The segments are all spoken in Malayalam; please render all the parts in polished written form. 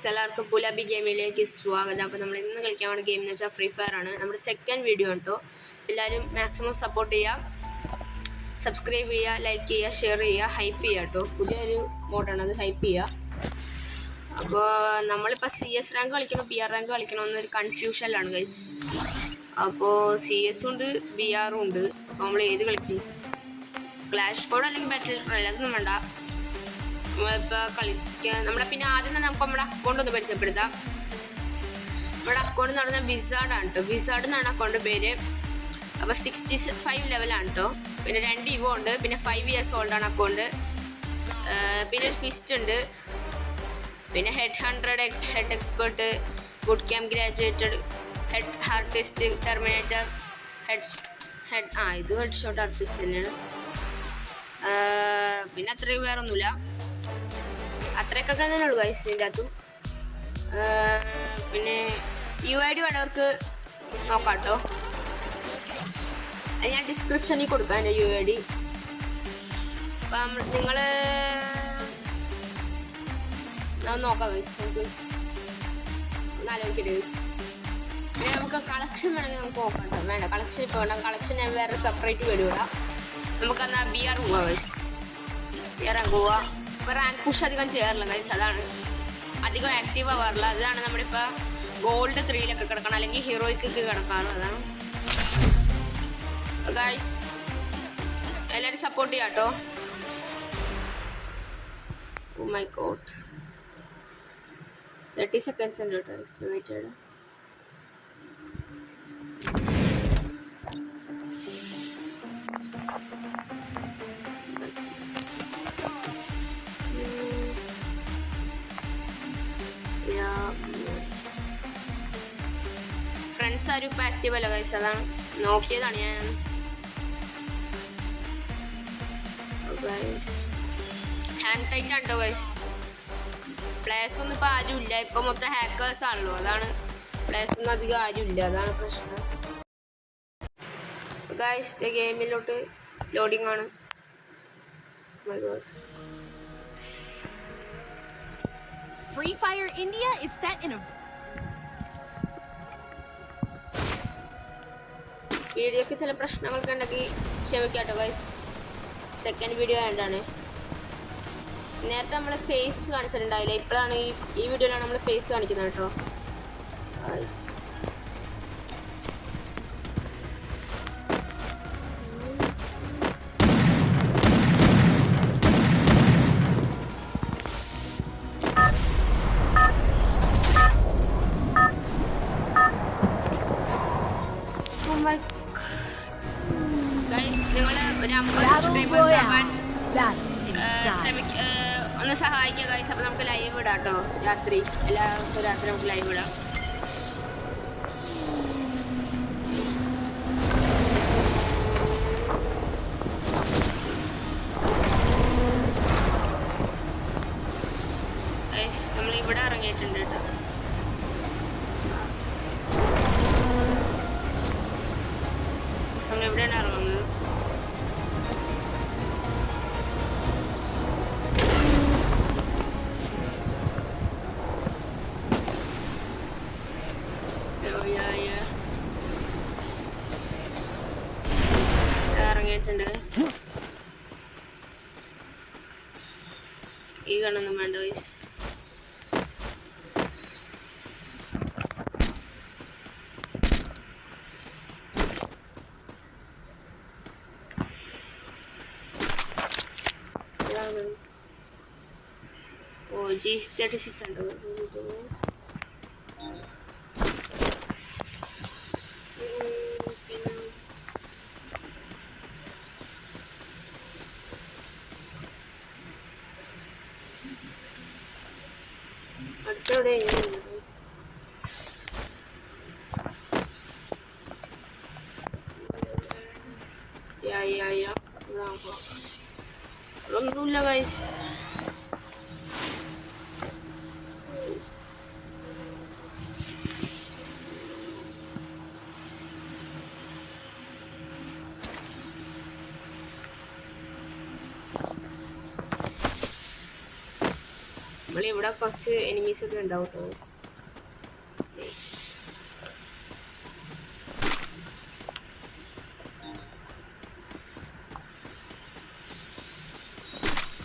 ഗൈസ്, എല്ലാവർക്കും പുലബി ഗെയിമിലേക്ക് സ്വാഗതം. അപ്പോൾ നമ്മൾ ഇന്ന് കളിക്കാൻ വേണ്ട ഗെയിം എന്ന് വെച്ചാൽ ഫ്രീ ഫയർ ആണ്. നമ്മുടെ സെക്കൻഡ് വീഡിയോ കേട്ടോ. എല്ലാവരും മാക്സിമം സപ്പോർട്ട് ചെയ്യുക, സബ്സ്ക്രൈബ് ചെയ്യുക, ലൈക്ക് ചെയ്യുക, ഷെയർ ചെയ്യുക, ഹൈപ്പ് ചെയ്യുക കേട്ടോ. പുതിയൊരു മോഡാണ്, അത് ഹൈപ്പ് ചെയ്യുക. അപ്പോൾ നമ്മളിപ്പോൾ CS റാങ്ക് കളിക്കണോ PR റാങ്ക് കളിക്കണോ എന്നൊരു കൺഫ്യൂഷനിലാണ് ഗൈസ്. അപ്പോൾ CS ഉണ്ട് BR ഉണ്ട്. അപ്പോൾ നമ്മൾ ഏത് കളിക്കും? ക്ലാഷ് കോഡ് അല്ലെങ്കിൽ ബാറ്റിൽ റോയൽ അതൊന്നും വേണ്ട. നമ്മളിപ്പോൾ കളിക്കാൻ പിന്നെ ആദ്യം തന്നെ നമുക്ക് നമ്മുടെ അക്കൗണ്ട് ഒന്ന് പരിചയപ്പെടുത്താം. നമ്മുടെ അക്കൗണ്ട് എന്ന് പറഞ്ഞാൽ വിസാർഡാണ് കേട്ടോ. വിസാർഡ് എന്നാണ് അക്കൗണ്ട് പേര്. അപ്പോൾ 65 ലെവലാണ് കേട്ടോ. പിന്നെ 2 ഇവോ ഉണ്ട്. പിന്നെ 5 years ഓൾഡാണ് അക്കൗണ്ട്. പിന്നെ ഒരു ഫിസ്റ്റ് ഉണ്ട്. പിന്നെ head 100 head expert, but camp graduated, head artist, Terminator, ഇത് ഹെഡ് ഷോട്ട് ആർട്ടിസ്റ്റ് തന്നെയാണ്. പിന്നെ അത്രയും വേറെ ഒന്നുമില്ല. അത്രയൊക്കെ തന്നെ ഉള്ളൂ ഗൈസ് ഇതിൻ്റെ അകത്തും. പിന്നെ UID വേണ്ടവർക്ക് നോക്കാം കേട്ടോ. അത് ഞാൻ ഡിസ്ക്രിപ്ഷനിൽ കൊടുക്കാം എൻ്റെ UID. അപ്പം നിങ്ങൾ നോക്കാം ഗൈസ്. നമുക്ക് ഒന്ന് ആലോചിക്കട്ടെ ഗൈസ്. പിന്നെ നമുക്ക് കളക്ഷൻ വേണമെങ്കിൽ നമുക്ക് നോക്കാം കേട്ടോ. വേണ്ട, കളക്ഷൻ ഇപ്പോൾ വേണ്ട. കളക്ഷൻ ഞാൻ വേറെ സെപ്പറേറ്റ് വരിക. നമുക്കെന്നാൽ BR പോവാം ഗൈസ്. BR പോവാം. ഇപ്പോൾ റാങ്ക് പുഷ് അധികം ചെയ്യാറില്ല ഗൈസ്. അതാണ് അധികം ആക്റ്റീവ് ആവാറില്ല. അതാണ് നമ്മളിപ്പോൾ ഗോൾഡ് 3 കിടക്കണം, അല്ലെങ്കിൽ ഹീറോയ്ക്ക് കിടക്കാറ്. അതാണ് ഗൈസ്. എല്ലാവരും സപ്പോർട്ട് ചെയ്യാം കേട്ടോ. ഓ മൈ ഗോഡ്, 30 seconds ഉണ്ട് കേട്ടോ എസ്റ്റിമേറ്റഡ്. ഫ്രണ്ട്സ് ആരും ഇപ്പം ആക്റ്റീവ് അല്ല ഗൈസ്. അതാണ് നോക്കിയതാണ് ഞാൻ. ഹാൻഡ് ടൈറ്റ് ഉണ്ടോ ഗൈസ്? പ്ലേയേഴ്സ് ഒന്നും ഇപ്പം ആരും ഇല്ല. ഇപ്പം മൊത്തം ഹാക്കേഴ്സ് ആണല്ലോ. അതാണ് പ്ലേയേഴ്സ് ഒന്നും അധികം ആരും ഇല്ല. അതാണ് പ്രശ്നം ഗൈസ്. ഗെയിമിലോട്ട് ലോഡിങ് ആണ്. Free Fire India is set in a വീഡിയോക്ക് ചില പ്രശ്നങ്ങളൊക്കെ ഉണ്ടെങ്കിൽ ക്ഷമിക്കാട്ടോ ഗൈസ്. സെക്കൻഡ് വീഡിയോ ആയതുകൊണ്ടാണ്. നേരത്തെ നമ്മൾ ഫേസ് കാണിച്ചിട്ടുണ്ടായില്ല. ഇപ്പോഴാണ് ഈ വീഡിയോയിലാണ് നമ്മൾ ഫേസ് കാണിക്കുന്നത് കേട്ടോ ഗൈസ്. നിങ്ങൾ ഒരു 50 സബ്സ്ക്രൈബേഴ്സ് ആവാൻ ഒന്ന് സഹായിക്കുക ഗൈസ്. അപ്പോൾ നമുക്ക് ലൈവ് ഇടാം കേട്ടോ. രാത്രി എല്ലാ ദിവസവും രാത്രി നമുക്ക് ലൈവ് ഇടാം. ഗൈസ് നമ്മൾ ഇവിടെ ഇറങ്ങിയിട്ടുണ്ട് കേട്ടോ. നമ്മൾ എവിടെയാണ് ഇറങ്ങുന്നത്? ഇറങ്ങിയിട്ടുണ്ട്. ഈ കണ്ണൊന്നും വേണ്ട ഗൈസ്. ഓ G36 ഉണ്ട്. അടുത്തവിടെ ഒന്നുമില്ല ഗൈസ്. നമ്മളിവിടെ കുറച്ച് എനിമീസ് ഒക്കെ ഉണ്ടാവും കേട്ടോ.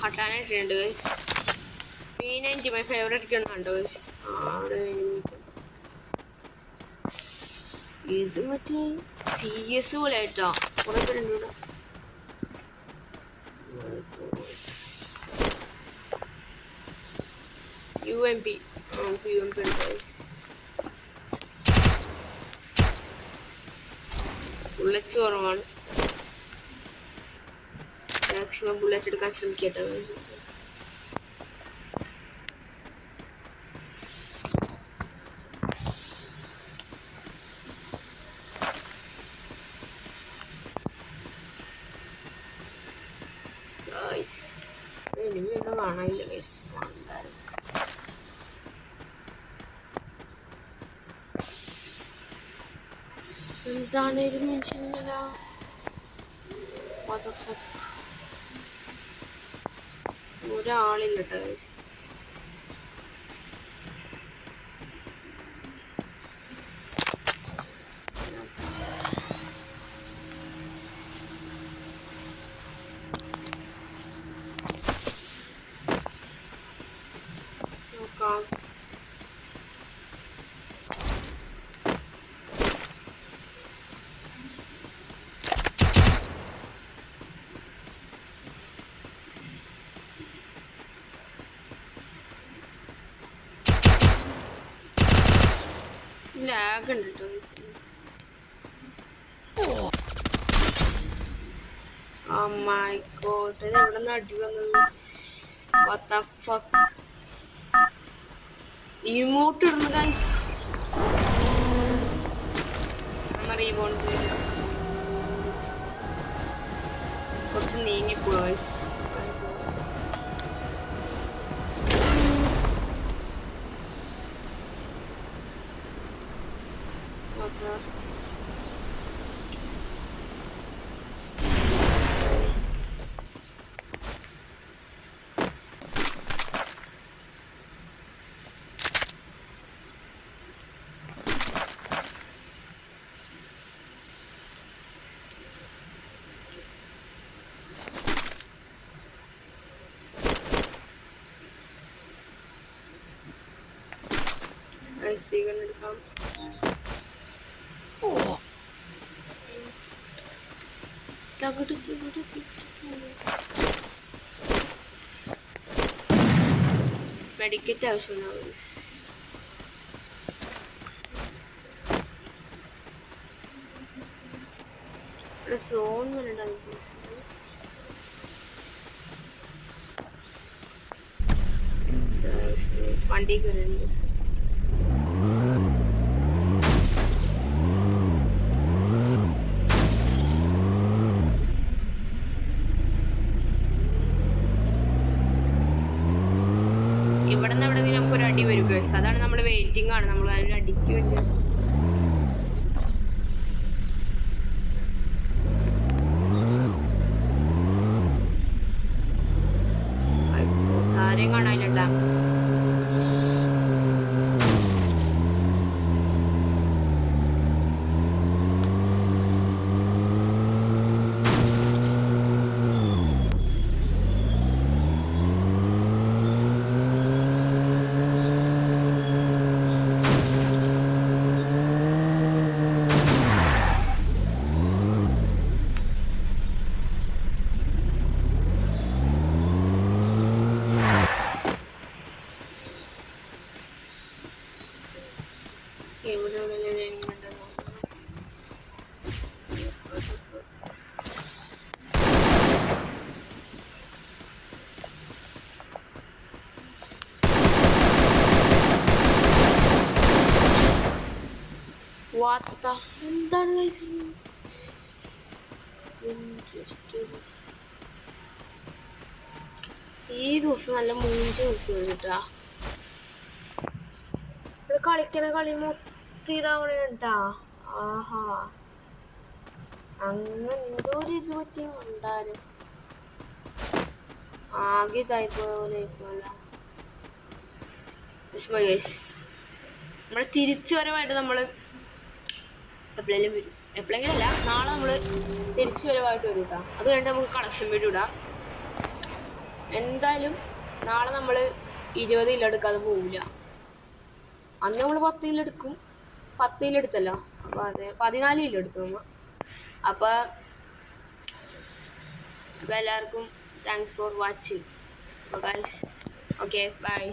ഹട്ടാനായിട്ടുണ്ട് guys. P90 my favourite gun കണ്ടോ ഗൈസ്. അവിടെ ഇത് മറ്റേ CS പോലെ ആയിട്ടോ കുറെ പേരുണ്ട് ഇവിടെ. UMP ഉണ്ട് ഗൈസ്. ബുള്ളറ്റ് കുറവാണ്. മാക്സിമം ബുള്ളറ്റ് എടുക്കാൻ ശ്രമിക്കട്ടെ. എനിമിയൊന്നും കാണാനില്ല ഗൈസ്. എന്താണ് ഒരു മനുഷ്യനില്ല. ഒരാളില്ല കേട്ടോ ഗൈസ്. നോക്കാം. ലാഗ് ഉണ്ട് കേട്ടോ ഗൈസ്. Oh my god, ഇത് എവിടെ നിന്ന് അടി വന്നത്? What the fuck? ഇമോട്ട് ഇടുന്നു ഗൈസ്. നമ്മ റീബോണ്ട് കുറച്ച് നീങ്ങിപ്പോയി ഗൈസ്. എടുക്കാം. മെഡിക്കറ്റ് ആവശ്യമുണ്ടാവും. ഇവിടെ സോൺ വേണ്ട. വണ്ടി കയറുന്നുണ്ട്. ഇവിടെ നിന്ന് എവിടെ നമുക്കൊരു അടി വരും ഗൈസ്. അതാണ് നമ്മൾ വെയിറ്റിംഗ് ആണ്. നമ്മൾ അതിന് അടിക്ക് വേണ്ടി ആരെയും കാണാനില്ലട്ടാ. എന്താണ് ഈ ദിവസം നല്ല 3 ദിവസം കേട്ടാ. ഇവിടെ കളിക്കണ കളി മൊത്തം ഇതാവണ കേട്ടാ. ആഹാ, അങ്ങനെ എന്തോ ഒരു ഇത് പറ്റി ഉണ്ടാരും. ആകെ ഇതായിപ്പോലെ ഇപ്പോല വിഷമമായി ഗൈസ്. നമ്മൾ തിരിച്ചു വരവായിട്ട് നമ്മൾ എപ്പോഴെങ്കിലും വരും. എപ്പോഴെങ്കിലും അല്ല, നാളെ നമ്മൾ തിരിച്ചു വരവായിട്ട് വരും കേട്ടോ. അത് കഴിഞ്ഞിട്ട് നമുക്ക് കളക്ഷൻ വീഡിയോ ഇടാം. എന്തായാലും നാളെ നമ്മൾ 20 കിലോ എടുക്കാതെ പോവില്ല. അന്ന് നമ്മൾ 10 കിലോ എടുക്കും. 10 കിലോ എടുത്തല്ലോ. അപ്പോൾ അതെ 14 കിലോ എടുത്തു നമ്മൾ. അപ്പോൾ എല്ലാവർക്കും thanks for watching. Guys okay bye.